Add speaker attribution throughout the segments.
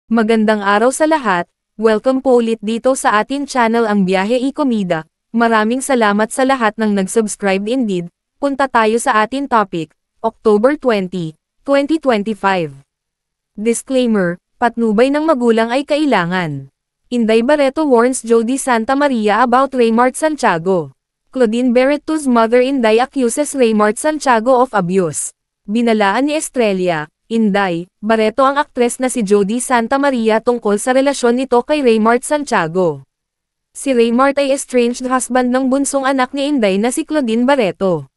Speaker 1: Magandang araw sa lahat, welcome po ulit dito sa atin channel ang Biyahe y Komida. Maraming salamat sa lahat ng nag-subscribe indeed. Punta tayo sa atin topic, October 20, 2025. Disclaimer, patnubay ng magulang ay kailangan. Inday Barreto warns Jody Santa Maria about Raymart Santiago. Claudine Barreto's mother Inday accuses Raymart Santiago of abuse. Binalaan ni Estrella, Inday Barreto ang aktres na si Jody Santa Maria tungkol sa relasyon nito kay Raymart Santiago. Si Raymart ay estranged husband ng bunsong anak ni Inday na si Claudine Barreto.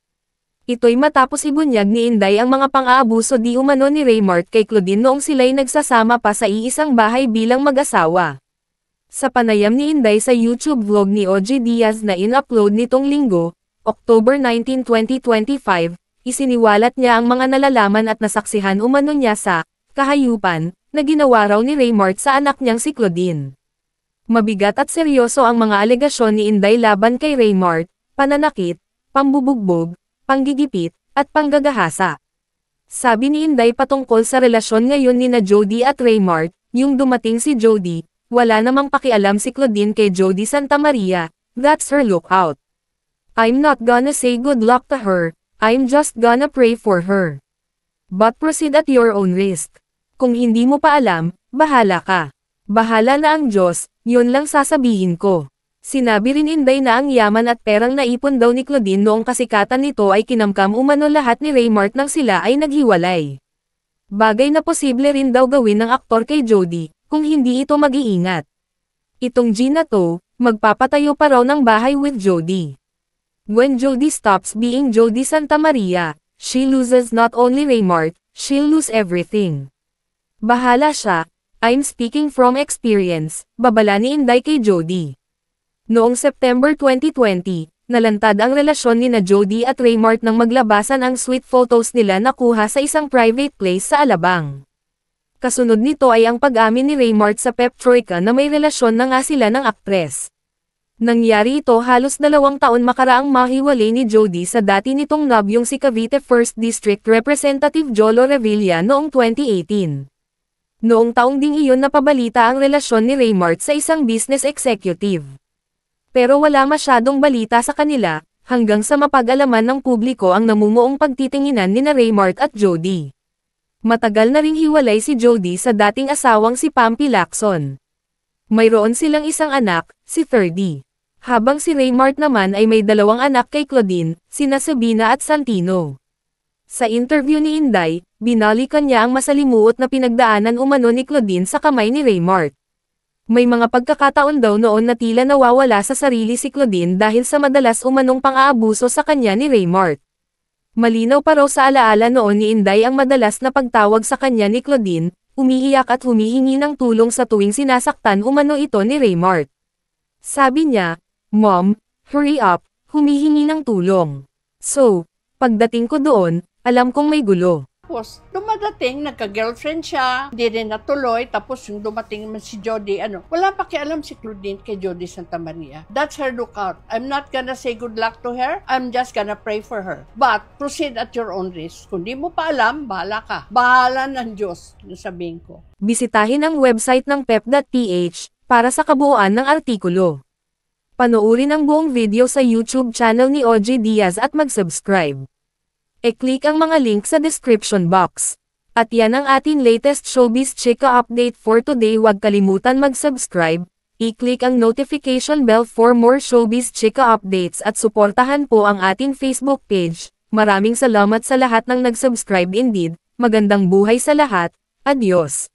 Speaker 1: Ito'y matapos ibunyag ni Inday ang mga pang-aabuso di umano ni Raymart kay Claudine noong sila'y nagsasama pa sa iisang bahay bilang mag-asawa. Sa panayam ni Inday sa YouTube vlog ni OG Diaz na in-upload nitong linggo, October 19, 2025, isiniwalat niya ang mga nalalaman at nasaksihan umano niya sa kahayupan na ginawa raw ni Raymart sa anak niyang si Claudine. Mabigat at seryoso ang mga alegasyon ni Inday laban kay Raymart, pananakit, pambubugbog, panggigipit, at panggagahasa. Sabi ni Inday patungkol sa relasyon ngayon nina Jody at Raymart, yung dumating si Jody, wala namang pakialam si Claudine kay Jody Santa Maria, that's her lookout. I'm not gonna say good luck to her, I'm just gonna pray for her. But proceed at your own risk. Kung hindi mo pa alam, bahala ka. Bahala na ang Diyos, yun lang sasabihin ko. Sinabi rin Inday na ang yaman at perang naipon daw ni Claudine noong kasikatan nito ay kinamkam umano lahat ni Raymart nang sila ay naghiwalay. Bagay na posible rin daw gawin ng aktor kay Jody, kung hindi ito mag-iingat. Itong G na to, magpapatayo pa raw ng bahay with Jody. When Jody stops being Jody Santa Maria, she loses not only Raymart, she'll lose everything. Bahala siya, I'm speaking from experience, babala ni Inday kay Jody. Noong September 2020, nalantad ang relasyon nina Jody at Raymart nang maglabasan ang sweet photos nila nakuha sa isang private place sa Alabang. Kasunod nito ay ang pag-amin ni Raymart sa Pep Troika na may relasyon na nga sila ng aktres. Nangyari ito halos 2 taon makaraang mahiwalay ni Jody sa dati nitong nobyong si Cavite 1st District Representative Jolo Revilla noong 2018. Noong taong ding iyon napabalita ang relasyon ni Raymart sa isang business executive. Pero wala masyadong balita sa kanila, hanggang sa mapag-alaman ng publiko ang namumuong pagtitinginan nina Raymart at Jody. Matagal na ring hiwalay si Jody sa dating asawang si Pampi Lacson. Mayroon silang isang anak, si Ferdy. Habang si Raymart naman ay may 2 anak kay Claudine, sina Sabina at Santino. Sa interview ni Inday, binalikan niya ang masalimuot na pinagdaanan umano ni Claudine sa kamay ni Raymart. May mga pagkakataon daw noon na tila nawawala sa sarili si Claudine dahil sa madalas umanong pang-aabuso sa kanya ni Raymart. Malinaw pa raw sa alaala noon ni Inday ang madalas na pagtawag sa kanya ni Claudine, umiiyak at humihingi ng tulong sa tuwing sinasaktan umano ito ni Raymart. Sabi niya, "Mom, hurry up, humihingi ng tulong." So, pagdating ko doon, alam kong may gulo.
Speaker 2: Tapos, dumadating, nagka-girlfriend siya, hindi rin natuloy, tapos yung dumating naman si Jody, wala pakialam si Claudine kay Jody Santa Maria. That's her lookout. I'm not gonna say good luck to her, I'm just gonna pray for her. But, proceed at your own risk. Kung di mo pa alam, bahala ka. Bahala ng Diyos, nasabihin ko.
Speaker 1: Bisitahin ang website ng pep.ph para sa kabuuan ng artikulo. Panoorin ang buong video sa YouTube channel ni OG Diaz at mag-subscribe. E-click ang mga link sa description box. At yan ang ating latest showbiz chika update for today. Huwag kalimutan mag-subscribe, i-click ang notification bell for more showbiz chika updates at suportahan po ang ating Facebook page. Maraming salamat sa lahat ng nag-subscribe indeed. Magandang buhay sa lahat. Adios.